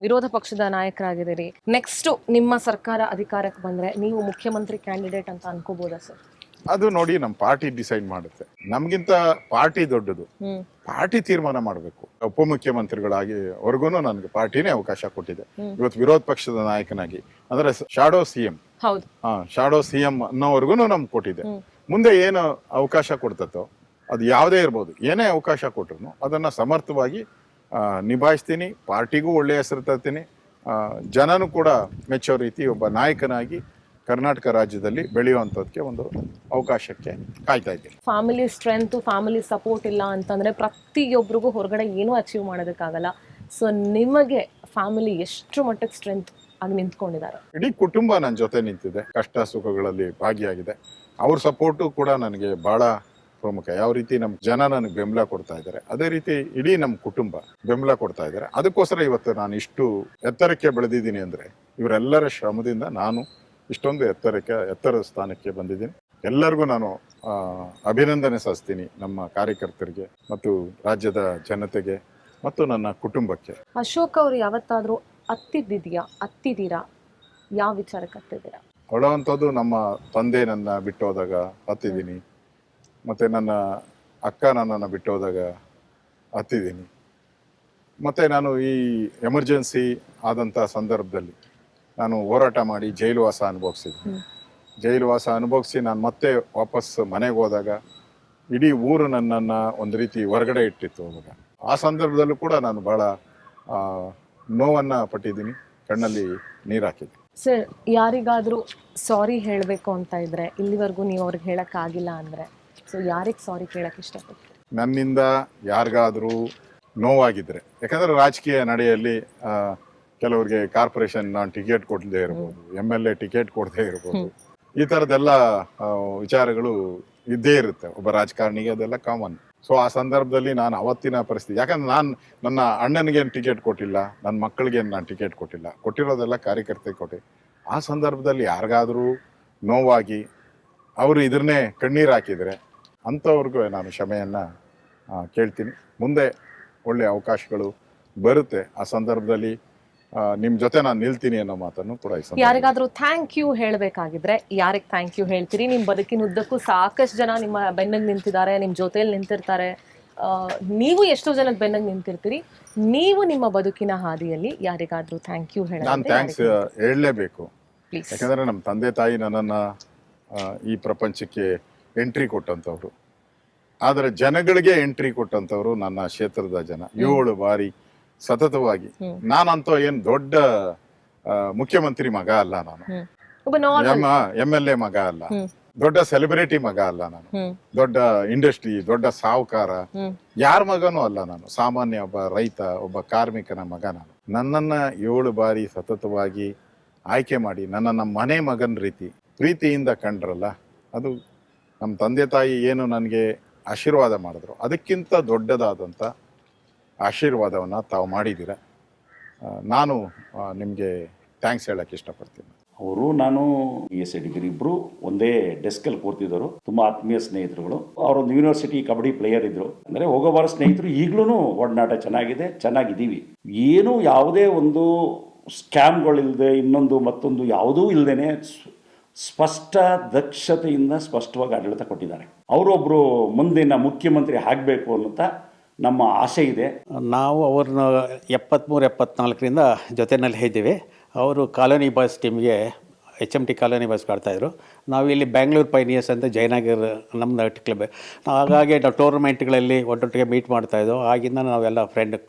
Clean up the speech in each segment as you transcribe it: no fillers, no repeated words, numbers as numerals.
ವಿರೋಧ ಪಕ್ಷದ ನಾಯಕರಾಗಿದ್ದೀರಿ. ನೆಕ್ಸ್ಟ್ ನಿಮ್ಮ ಸರ್ಕಾರ ಅಧಿಕಾರಕ್ಕೆ ಬಂದ್ರೆ ನೀವು ಮುಖ್ಯಮಂತ್ರಿ ಕ್ಯಾಂಡಿಡೇಟ್ ಅಂತ ಅನ್ಕೋಬಹುದಾ ಸರ್? ಅದು ನೋಡಿ ನಮ್ಮ ಪಾರ್ಟಿ ಡಿಸೈಡ್ ಮಾಡುತ್ತೆ. ನಮ್ಗಿಂತ ಪಾರ್ಟಿ ದೊಡ್ಡದು. ಪಾರ್ಟಿ ತೀರ್ಮಾನ ಮಾಡಬೇಕು. ಉಪಮುಖ್ಯಮಂತ್ರಿಗಳಾಗಿ ವರ್ಗು ನನಗೆ ಪಾರ್ಟಿನೇ ಅವಕಾಶ ಕೊಟ್ಟಿದೆ. ಇವತ್ತು ವಿರೋಧ ಪಕ್ಷದ ನಾಯಕನಾಗಿ ಅಂದ್ರೆ ಶಾಡೋ ಸಿಎಂ, ಹೌದು, ಶಾಡೋ ಸಿಎಂ ಅನ್ನೋವರೆಗೂ ನಮ್ಗೆ ಕೊಟ್ಟಿದೆ. ಮುಂದೆ ಏನು ಅವಕಾಶ ಕೊಡ್ತತ್ತೋ ಅದು ಯಾವುದೇ ಇರ್ಬೋದು, ಏನೇ ಅವಕಾಶ ಕೊಟ್ರು ಅದನ್ನ ಸಮರ್ಥವಾಗಿ ನಿಭಾಯಿಸ್ತೀನಿ. ಪಾರ್ಟಿಗೂ ಒಳ್ಳೆಯ ಹೆಸರು ತರ್ತೀನಿ. ಜನನು ಕೂಡ ಮೆಚ್ಚೋ ರೀತಿ ಒಬ್ಬ ನಾಯಕನಾಗಿ ಕರ್ನಾಟಕ ರಾಜ್ಯದಲ್ಲಿ ಬೆಳೆಯುವಂಥದ್ದಕ್ಕೆ ಒಂದು ಅವಕಾಶಕ್ಕೆ ಕಾಯ್ತಾ ಇದ್ದೀನಿ. ಫ್ಯಾಮಿಲಿ ಸ್ಟ್ರೆಂತ್, ಫ್ಯಾಮಿಲಿ ಸಪೋರ್ಟ್ ಇಲ್ಲ ಅಂತಂದ್ರೆ ಪ್ರತಿಯೊಬ್ಬರಿಗೂ ಹೊರಗಡೆ ಏನೂ ಅಚೀವ್ ಮಾಡೋದಕ್ಕಾಗಲ್ಲ. ಸೊ ನಿಮಗೆ ಫ್ಯಾಮಿಲಿ ಎಷ್ಟು ಮಟ್ಟಕ್ಕೆ ಸ್ಟ್ರೆಂತ್ ಆಗಿ ನಿಂತ್ಕೊಂಡಿದ್ದಾರೆ? ಇಡೀ ಕುಟುಂಬ ನನ್ನ ಜೊತೆ ನಿಂತಿದೆ, ಕಷ್ಟ ಸುಖಗಳಲ್ಲಿ ಭಾಗಿಯಾಗಿದೆ. ಅವ್ರ ಸಪೋರ್ಟು ಕೂಡ ನನಗೆ ಬಹಳ ಪ್ರಮುಖ. ಯಾವ ರೀತಿ ನಮ್ಮ ಜನ ನನಗೆ ಬೆಂಬಲ ಕೊಡ್ತಾ ಇದ್ದಾರೆ, ಅದೇ ರೀತಿ ಇಡೀ ನಮ್ಮ ಕುಟುಂಬ ಬೆಂಬಲ ಕೊಡ್ತಾ ಇದ್ದಾರೆ. ಅದಕ್ಕೋಸ್ಕರ ಇವತ್ತು ನಾನು ಇಷ್ಟು ಎತ್ತರಕ್ಕೆ ಬೆಳೆದಿದ್ದೀನಿ ಅಂದ್ರೆ ಇವರೆಲ್ಲರ ಶ್ರಮದಿಂದ ನಾನು ಇಷ್ಟೊಂದು ಎತ್ತರದ ಸ್ಥಾನಕ್ಕೆ ಬಂದಿದ್ದೀನಿ. ಎಲ್ಲರಿಗೂ ನಾನು ಅಭಿನಂದನೆ ಸಲ್ಲಿಸ್ತೀನಿ, ನಮ್ಮ ಕಾರ್ಯಕರ್ತರಿಗೆ ಮತ್ತು ರಾಜ್ಯದ ಜನತೆಗೆ ಮತ್ತು ನನ್ನ ಕುಟುಂಬಕ್ಕೆ. ಅಶೋಕ್ ಅವರು ಯಾವತ್ತಾದ್ರೂ ಹತ್ತಿದ್ದೀರಾ? ಯಾವ ವಿಚಾರಕ್ಕೆ ಹತ್ತಿದ್ದೀರಾ? ಹೊಡುವಂಥದ್ದು ನಮ್ಮ ತಂದೆ ನನ್ನ ಬಿಟ್ಟೋದಾಗ ಹತ್ತಿದ್ದೀನಿ, ಮತ್ತು ನನ್ನ ಅಕ್ಕ ನನ್ನನ್ನು ಬಿಟ್ಟೋದಾಗ ಹತ್ತಿದ್ದೀನಿ. ಮತ್ತು ನಾನು ಈ ಎಮರ್ಜೆನ್ಸಿ ಆದಂಥ ಸಂದರ್ಭದಲ್ಲಿ ನಾನು ಹೋರಾಟ ಮಾಡಿ ಜೈಲುವಾಸ ಅನುಭವಿಸಿದ್ದೀನಿ. ಜೈಲುವಾಸ ಅನುಭವಿಸಿ ನಾನು ಮತ್ತೆ ವಾಪಸ್ ಮನೆಗೆ ಹೋದಾಗ ಇಡೀ ಊರು ನನ್ನನ್ನು ಒಂದು ರೀತಿ ಹೊರಗಡೆ ಇಟ್ಟಿತ್ತು. ಅವಾಗ ಆ ಸಂದರ್ಭದಲ್ಲೂ ಕೂಡ ನಾನು ಭಾಳ ನೋವನ್ನು ಪಟ್ಟಿದ್ದೀನಿ, ಕಣ್ಣಲ್ಲಿ ನೀರು ಹಾಕಿದ್ದೆ. ಸರ್, ಯಾರಿಗಾದರೂ ಸಾರಿ ಹೇಳಬೇಕು ಅಂತ ಇದ್ರೆ ಇಲ್ಲಿವರೆಗೂ ನೀವು ಅವ್ರಿಗೆ ಹೇಳೋಕ್ಕಾಗಿಲ್ಲ ಅಂದರೆ ಸೊ ಯಾರಿಗೆ ಸಾರಿ ಕೇಳಕ್ಕೆ ಇಷ್ಟಪಡ್ತೀರಿ? ನನ್ನಿಂದ ಯಾರಿಗಾದರೂ ನೋವಾಗಿದ್ರೆ, ಯಾಕಂದರೆ ರಾಜಕೀಯ ನಡೆಯಲ್ಲಿ ಕೆಲವ್ರಿಗೆ ಕಾರ್ಪೊರೇಷನ್ ನಾನು ಟಿಕೆಟ್ ಕೊಡದೇ ಇರ್ಬೋದು, MLA ಟಿಕೆಟ್ ಕೊಡದೇ ಇರ್ಬೋದು, ಈ ಥರದ್ದೆಲ್ಲ ವಿಚಾರಗಳು ಇದ್ದೇ ಇರುತ್ತೆ ಒಬ್ಬ ರಾಜಕಾರಣಿಗೆ, ಅದೆಲ್ಲ ಕಾಮನ್. ಸೊ ಆ ಸಂದರ್ಭದಲ್ಲಿ ನಾನು ಅವತ್ತಿನ ಪರಿಸ್ಥಿತಿ, ಯಾಕಂದ್ರೆ ನಾನು ನನ್ನ ಅಣ್ಣನಿಗೇನು ಟಿಕೆಟ್ ಕೊಟ್ಟಿಲ್ಲ, ನನ್ನ ಮಕ್ಕಳಿಗೇನು ನಾನು ಟಿಕೆಟ್ ಕೊಟ್ಟಿಲ್ಲ, ಕೊಟ್ಟಿರೋದೆಲ್ಲ ಕಾರ್ಯಕರ್ತರಿಗೆ ಕೊಟ್ಟೆ. ಆ ಸಂದರ್ಭದಲ್ಲಿ ಯಾರಿಗಾದರೂ ನೋವಾಗಿ ಅವರು ಇದನ್ನೇ ಕಣ್ಣೀರು ಹಾಕಿದರೆ ಅಂಥವ್ರಿಗೂ ನಾನು ಕ್ಷಮೆಯನ್ನು ಕೇಳ್ತೀನಿ. ಮುಂದೆ ಒಳ್ಳೆಯ ಅವಕಾಶಗಳು ಬರುತ್ತೆ, ಆ ಸಂದರ್ಭದಲ್ಲಿ ನಿಮ್ಮ ಜೊತೆ ನಾನು ನಿಲ್ತೀನಿ ಅನ್ನೋ ಮಾತನ್ನು ಕೂಡ. ಯಾರಿಗಾದ್ರೂ ಥ್ಯಾಂಕ್ ಯು ಹೇಳಬೇಕಾಗಿದ್ರೆ ಯಾರಿಗೆ ಥ್ಯಾಂಕ್ ಯು ಹೇಳ್ತೀರಿ? ನಿಮ್ಮ ಬದುಕಿನ ಉದ್ದಕ್ಕೂ ಸಾಕಷ್ಟು ಜನ ನಿಮ್ಮ ಬೆನ್ನಿಗೆ ನಿಂತಿದ್ದಾರೆ, ನಿಮ್ಮ ಜೊತೆಯಲ್ಲಿ ನಿಂತಿರ್ತಾರೆ, ನೀವು ಎಷ್ಟೋ ಜನಕ್ಕೆ ಬೆನ್ನಿಗೆ ನಿಂತಿರ್ತೀರಿ. ನೀವು ನಿಮ್ಮ ಬದುಕಿನ ಹಾದಿಯಲ್ಲಿ ಯಾರಿಗಾದ್ರೂ ಥ್ಯಾಂಕ್ ಯು ಹೇಳ? ನಾನು ಥ್ಯಾಂಕ್ಸ್ ಹೇಳಲೇಬೇಕು, ಯಾಕಂದರೆ ನಮ್ಮ ತಂದೆ ತಾಯಿ ನನ್ನನ್ನು ಈ ಪ್ರಪಂಚಕ್ಕೆ ಎಂಟ್ರಿ ಕೊಟ್ಟಂಥವ್ರು. ಆದರೆ ಜನಗಳಿಗೆ ಎಂಟ್ರಿ ಕೊಟ್ಟಂಥವ್ರು ನನ್ನ ಕ್ಷೇತ್ರದ ಜನ. 7 ಬಾರಿ ಸತತವಾಗಿ. ನಾನಂತೂ ಏನು ದೊಡ್ಡ ಮುಖ್ಯಮಂತ್ರಿ ಮಗ ಅಲ್ಲ, ನಾನು MLA ಮಗ ಅಲ್ಲ, ದೊಡ್ಡ ಸೆಲೆಬ್ರಿಟಿ ಮಗ ಅಲ್ಲ, ನಾನು ದೊಡ್ಡ ಇಂಡಸ್ಟ್ರಿ ದೊಡ್ಡ ಸಾಹುಕಾರ ಯಾರ ಮಗನೂ ಅಲ್ಲ. ನಾನು ಸಾಮಾನ್ಯ ಒಬ್ಬ ರೈತ, ಒಬ್ಬ ಕಾರ್ಮಿಕನ ಮಗ. ನಾನು ನನ್ನನ್ನು 7 ಬಾರಿ ಸತತವಾಗಿ ಆಯ್ಕೆ ಮಾಡಿ ನನ್ನನ್ನು ಮನೆ ಮಗನ ಪ್ರೀತಿಯಿಂದ ಕಂಡ್ರಲ್ಲ, ಅದು ನಮ್ಮ ತಂದೆ ತಾಯಿ ಏನು ನನಗೆ ಆಶೀರ್ವಾದ ಮಾಡಿದ್ರು ಅದಕ್ಕಿಂತ ದೊಡ್ಡದಾದಂಥ ಆಶೀರ್ವಾದವನ್ನು ತಾವು ಮಾಡಿದ್ದೀರ. ನಾನು ನಿಮಗೆ ಥ್ಯಾಂಕ್ಸ್ ಹೇಳಕ್ಕೆ ಇಷ್ಟಪಡ್ತೀನಿ. ಅವರು ನಾನು BSc ಡಿಗ್ರಿ ಇಬ್ಬರು ಒಂದೇ ಡೆಸ್ಕಲ್ಲಿ ಕೂರ್ತಿದ್ದರು, ತುಂಬ ಆತ್ಮೀಯ ಸ್ನೇಹಿತರುಗಳು. ಅವರೊಂದು ಯೂನಿವರ್ಸಿಟಿ ಕಬಡ್ಡಿ ಪ್ಲೇಯರ್ ಇದ್ದರು. ಅಂದರೆ ಹೋಗೋಬಾರ ಸ್ನೇಹಿತರು. ಈಗಲೂ ಒಡನಾಟ ಚೆನ್ನಾಗಿದ್ದೀವಿ. ಏನು ಯಾವುದೇ ಒಂದು ಸ್ಕ್ಯಾಮ್ಗಳಿಲ್ಲದೆ ಇನ್ನೊಂದು ಮತ್ತೊಂದು ಯಾವುದೂ ಇಲ್ಲದೇ ಸ್ಪಷ್ಟ ದಕ್ಷತೆಯಿಂದ ಸ್ಪಷ್ಟವಾಗಿ ಆಡಳಿತ ಕೊಟ್ಟಿದ್ದಾರೆ. ಅವರೊಬ್ಬರು ಮುಂದಿನ ಮುಖ್ಯಮಂತ್ರಿ ಆಗಬೇಕು ಅನ್ನುತ್ತಾ ನಮ್ಮ ಆಸೆ ಇದೆ. ನಾವು ಅವ್ರನ್ನ 73-74ರಿಂದ ಜೊತೆಯಲ್ಲಿ ಇದ್ದೀವಿ. ಅವರು ಕಾಲೋನಿ ಬಾಯ್ಸ್ ಟೀಮ್ಗೆ HMT ಕಾಲೋನಿ ಬಾಯ್ಸ್ ಆಡ್ತಾಯಿದ್ರು. ನಾವು ಇಲ್ಲಿ ಬ್ಯಾಂಗ್ಳೂರು ಪೈನಿಯರ್ಸ್ ಅಂತ ಜಯನಗರ ನಮ್ಮ ಕ್ಲಬ್. ಹಾಗಾಗಿ ನಾವು ಟೂರ್ನಮೆಂಟ್ಗಳಲ್ಲಿ ಒಟ್ಟೊಟ್ಟಿಗೆ ಮೀಟ್ ಮಾಡ್ತಾಯಿದ್ದೋ. ಆಗಿಂದ ನಾವೆಲ್ಲ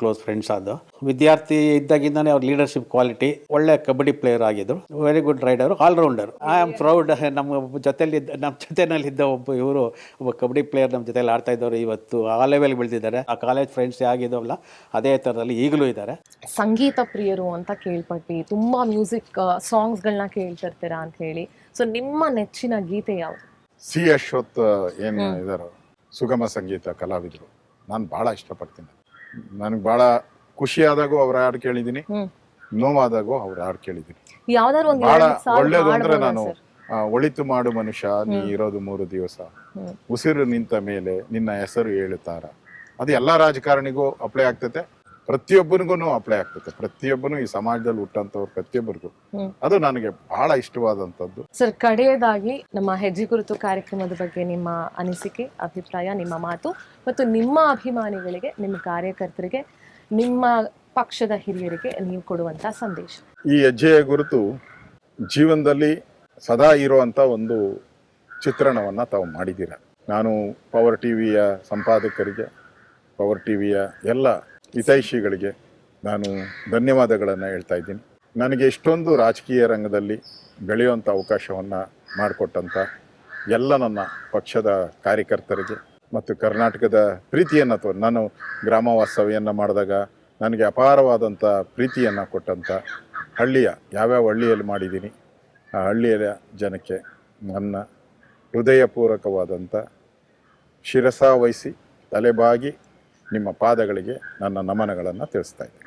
ಕ್ಲೋಸ್ ಫ್ರೆಂಡ್ಸ್ ಆದವು. ವಿದ್ಯಾರ್ಥಿ ಇದ್ದಾಗಿಂದನೇ ಅವ್ರ ಲೀಡರ್ಶಿಪ್ ಕ್ವಾಲಿಟಿ, ಒಳ್ಳೆ ಕಬಡ್ಡಿ ಪ್ಲೇಯರ್ ಆಗಿದ್ದರು, very good raider, allrounder. I am proud. ನಮ್ಮ ಜೊತೆಯಲ್ಲಿದ್ದ ಒಬ್ಬ ಕಬಡ್ಡಿ ಪ್ಲೇಯರ್ ನಮ್ಮ ಜೊತೆಯಲ್ಲಿ ಆಡ್ತಾ ಇದ್ದವರು ಇವತ್ತು ಆ ಲೆವೆಲ್ ಬೆಳೆದಿದ್ದಾರೆ. ಆ ಕಾಲೇಜ್ ಫ್ರೆಂಡ್ಸ್ ಆಗಿದ್ದವಲ್ಲ ಅದೇ ಥರದಲ್ಲಿ ಈಗಲೂ ಇದ್ದಾರೆ. ಸಂಗೀತ ಪ್ರಿಯರು ಅಂತ ಕೇಳ್ಪಟ್ಟಿ, ತುಂಬ ಮ್ಯೂಸಿಕ್ ಸಾಂಗ್ಸ್ಗಳನ್ನ ಕೇಳ್ತಿರ್ತೀರಾ ಅಂತ ಹೇಳಿ. ಸೊ ನಿಮ್ಮ ನೆಚ್ಚಿನ ಗೀತೆ ಯಾವುದು? C. ಅಶ್ವಥ್ ಏನು ಇದಾರೋ ಸುಗಮ ಸಂಗೀತ ಕಲಾವಿದರು, ನಾನು ಭಾಳ ಇಷ್ಟಪಡ್ತೀನಿ. ನನಗೆ ಭಾಳ ಖುಷಿಯಾದಾಗೂ ಅವ್ರ ಹಾಡು ಕೇಳಿದ್ದೀನಿ, ನೋವಾದಾಗೂ ಅವ್ರ ಹಾಡು ಕೇಳಿದ್ದೀನಿ. ಭಾಳ ಒಳ್ಳೇದು ಅಂದ್ರೆ ನಾನು ಒಳಿತು ಮಾಡು ಮನುಷ್ಯ ನೀ ಇರೋದು 3 ದಿವಸ, ಉಸಿರು ನಿಂತ ಮೇಲೆ ನಿನ್ನ ಹೆಸರು ಹೇಳುತ್ತಾರ, ಅದು ಎಲ್ಲ ರಾಜಕಾರಣಿಗೂ ಅಪ್ಲೈ ಆಗ್ತೈತೆ. ಪ್ರತಿಯೊಬ್ಬನಿಗೂ ಅಪ್ಲೈ ಆಗ್ತದೆ. ಪ್ರತಿಯೊಬ್ಬನು ಈ ಸಮಾಜದಲ್ಲಿ ಹುಟ್ಟಂತವ್ರು ಪ್ರತಿಯೊಬ್ಬರಿಗೂ ಅದು ನನಗೆ ಬಹಳ ಇಷ್ಟವಾದಂಥದ್ದು. ಸರ್, ಕಡೆಯದಾಗಿ ನಮ್ಮ ಹೆಜ್ಜೆ ಗುರುತು ಕಾರ್ಯಕ್ರಮದ ಬಗ್ಗೆ ನಿಮ್ಮ ಅನಿಸಿಕೆ, ಅಭಿಪ್ರಾಯ, ನಿಮ್ಮ ಮಾತು ಮತ್ತು ನಿಮ್ಮ ಅಭಿಮಾನಿಗಳಿಗೆ, ನಿಮ್ಮ ಕಾರ್ಯಕರ್ತರಿಗೆ, ನಿಮ್ಮ ಪಕ್ಷದ ಹಿರಿಯರಿಗೆ ನೀವು ಕೊಡುವಂತ ಸಂದೇಶ. ಈ ಹೆಜ್ಜೆಯ ಗುರುತು ಜೀವನದಲ್ಲಿ ಸದಾ ಇರುವಂಥ ಒಂದು ಚಿತ್ರಣವನ್ನು ತಾವು ಮಾಡಿದ್ದೀರ. ನಾನು ಪವರ್ ಟಿವಿಯ ಸಂಪಾದಕರಿಗೆ, ಪವರ್ ಟಿವಿಯ ಎಲ್ಲ ಹಿತೈಷಿಗಳಿಗೆ ನಾನು ಧನ್ಯವಾದಗಳನ್ನು ಹೇಳ್ತಾ ಇದ್ದೀನಿ. ನನಗೆ ಇಷ್ಟೊಂದು ರಾಜಕೀಯ ರಂಗದಲ್ಲಿ ಬೆಳೆಯುವಂಥ ಅವಕಾಶವನ್ನು ಮಾಡಿಕೊಟ್ಟಂಥ ಎಲ್ಲ ನನ್ನ ಪಕ್ಷದ ಕಾರ್ಯಕರ್ತರಿಗೆ ಮತ್ತು ಕರ್ನಾಟಕದ ಪ್ರೀತಿಯನ್ನು ನಾನು ಗ್ರಾಮ ವಾಸ್ತವ್ಯವನ್ನು ಮಾಡಿದಾಗ ನನಗೆ ಅಪಾರವಾದಂಥ ಪ್ರೀತಿಯನ್ನು ಕೊಟ್ಟಂಥ ಹಳ್ಳಿಯ ಯಾವ್ಯಾವ ಹಳ್ಳಿಯಲ್ಲಿ ಮಾಡಿದ್ದೀನಿ ಆ ಹಳ್ಳಿಯ ಜನಕ್ಕೆ ನನ್ನ ಹೃದಯಪೂರ್ವಕವಾದಂಥ ಶಿರಸಾವಹಿಸಿ ತಲೆಬಾಗಿ ನಿಮ್ಮ ಪಾದಗಳಿಗೆ ನನ್ನ ನಮನಗಳನ್ನು ತಿಳಿಸ್ತಾ ಇದ್ದೀನಿ.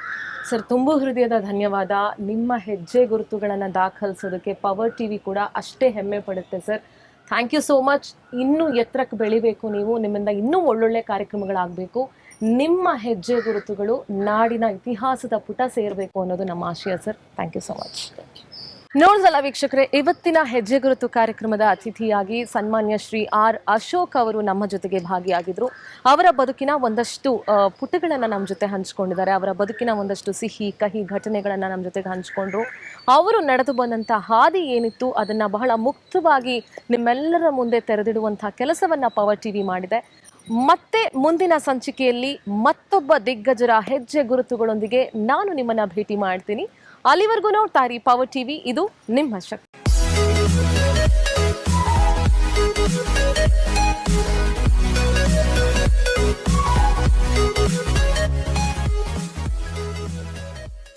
ಸರ್, ತುಂಬು ಹೃದಯದ ಧನ್ಯವಾದ. ನಿಮ್ಮ ಹೆಜ್ಜೆ ಗುರುತುಗಳನ್ನು ದಾಖಲಿಸೋದಕ್ಕೆ ಪವರ್ ಟಿವಿ ಕೂಡ ಅಷ್ಟೇ ಹೆಮ್ಮೆ ಪಡುತ್ತೆ sir. Thank you so much. ಇನ್ನೂ ಎತ್ತರಕ್ಕೆ ಬೆಳಿಬೇಕು ನೀವು, ನಿಮ್ಮಿಂದ ಇನ್ನೂ ಒಳ್ಳೊಳ್ಳೆ ಕಾರ್ಯಕ್ರಮಗಳಾಗಬೇಕು. ನಿಮ್ಮ ಹೆಜ್ಜೆ ಗುರುತುಗಳು ನಾಡಿನ ಇತಿಹಾಸದ ಪುಟ ಸೇರಬೇಕು ಅನ್ನೋದು ನಮ್ಮ ಆಶಯ sir. Thank you so much. ನೋಡಿದಲ್ಲ ವೀಕ್ಷಕರೇ, ಇವತ್ತಿನ ಹೆಜ್ಜೆ ಗುರುತು ಕಾರ್ಯಕ್ರಮದ ಅತಿಥಿಯಾಗಿ ಸನ್ಮಾನ್ಯ ಶ್ರೀ ಆರ್ ಅಶೋಕ್ ಅವರು ನಮ್ಮ ಜೊತೆಗೆ ಭಾಗಿಯಾಗಿದ್ರು. ಅವರ ಬದುಕಿನ ಒಂದಷ್ಟು ಪುಟಗಳನ್ನು ನಮ್ಮ ಜೊತೆ ಹಂಚ್ಕೊಂಡಿದ್ದಾರೆ. ಅವರ ಬದುಕಿನ ಒಂದಷ್ಟು ಸಿಹಿ ಕಹಿ ಘಟನೆಗಳನ್ನು ನಮ್ಮ ಜೊತೆಗೆ ಹಂಚ್ಕೊಂಡ್ರು. ಅವರು ನಡೆದು ಬಂದಂಥ ಹಾದಿ ಏನಿತ್ತು ಅದನ್ನು ಬಹಳ ಮುಕ್ತವಾಗಿ ನಿಮ್ಮೆಲ್ಲರ ಮುಂದೆ ತೆರೆದಿಡುವಂಥ ಕೆಲಸವನ್ನು ಪವರ್ ಟಿವಿ ಮಾಡಿದೆ. ಮತ್ತೆ ಮುಂದಿನ ಸಂಚಿಕೆಯಲ್ಲಿ ಮತ್ತೊಬ್ಬ ದಿಗ್ಗಜರ ಹೆಜ್ಜೆ ಗುರುತುಗಳೊಂದಿಗೆ ನಾನು ನಿಮ್ಮನ್ನ ಭೇಟಿ ಮಾಡ್ತೀನಿ. ಅಲ್ಲಿವರೆಗೂ ನೋಡ್ತಾ ಇರಿ ಪವರ್ ಟಿವಿ, ಇದು ನಿಮ್ಮ ಶಕ್ತಿ.